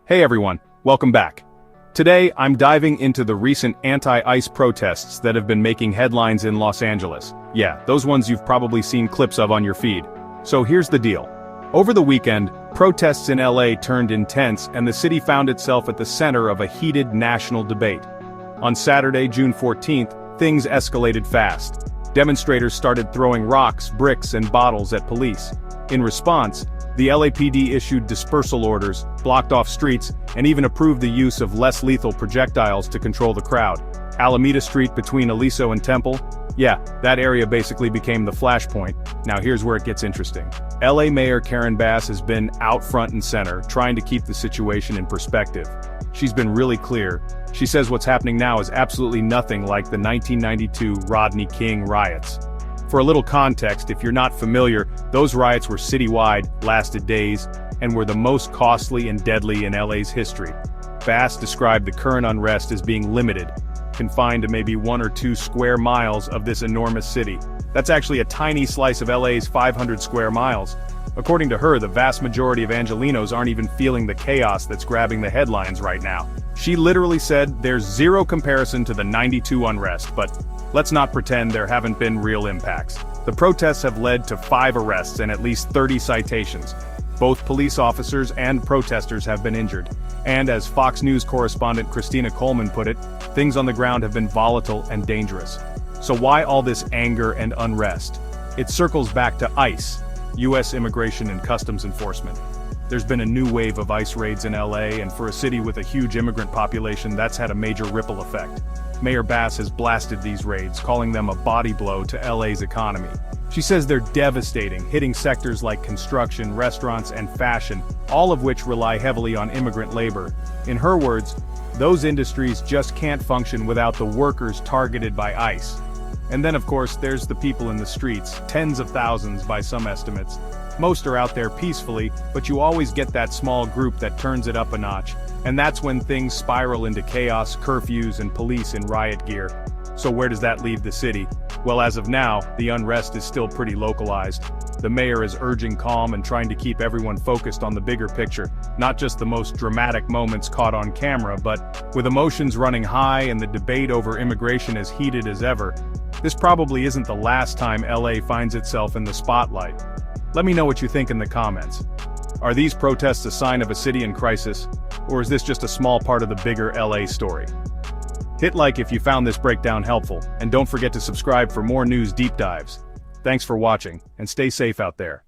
Hey everyone, welcome back. Today, I'm diving into the recent anti-ICE protests that have been making headlines in Los Angeles. Yeah, those ones you've probably seen clips of on your feed. So here's the deal. Over the weekend, protests in LA turned intense and the city found itself at the center of a heated national debate. On Saturday, June 14th, things escalated fast. Demonstrators started throwing rocks, bricks, and bottles at police. In response, the LAPD issued dispersal orders, blocked off streets, and even approved the use of less lethal projectiles to control the crowd. Alameda Street between Aliso and Temple? Yeah, that area basically became the flashpoint. Now here's where it gets interesting. LA Mayor Karen Bass has been out front and center, trying to keep the situation in perspective. She's been really clear. She says what's happening now is absolutely nothing like the 1992 Rodney King riots. For a little context, if you're not familiar, those riots were citywide, lasted days, and were the most costly and deadly in LA's history. Bass described the current unrest as being limited, confined to maybe 1 or 2 square miles of this enormous city. That's actually a tiny slice of LA's 500 square miles. According to her, the vast majority of Angelinos aren't even feeling the chaos that's grabbing the headlines right now. She literally said there's zero comparison to the '92 unrest, but let's not pretend there haven't been real impacts. The protests have led to 5 arrests and at least 30 citations. Both police officers and protesters have been injured. And as Fox News correspondent Christina Coleman put it, things on the ground have been volatile and dangerous. So why all this anger and unrest? It circles back to ICE, U.S. Immigration and Customs Enforcement. There's been a new wave of ICE raids in LA, and for a city with a huge immigrant population, that's had a major ripple effect. Mayor Bass has blasted these raids, calling them a body blow to LA's economy. She says they're devastating, hitting sectors like construction, restaurants, and fashion, all of which rely heavily on immigrant labor. In her words, those industries just can't function without the workers targeted by ICE. And then of course there's the people in the streets, tens of thousands by some estimates. Most are out there peacefully, but you always get that small group that turns it up a notch. And that's when things spiral into chaos, curfews, and police in riot gear. So where does that leave the city? Well, as of now, the unrest is still pretty localized. The mayor is urging calm and trying to keep everyone focused on the bigger picture, not just the most dramatic moments caught on camera, but with emotions running high and the debate over immigration as heated as ever, this probably isn't the last time LA finds itself in the spotlight. Let me know what you think in the comments. Are these protests a sign of a city in crisis, or is this just a small part of the bigger LA story? Hit like if you found this breakdown helpful, and don't forget to subscribe for more news deep dives. Thanks for watching, and stay safe out there.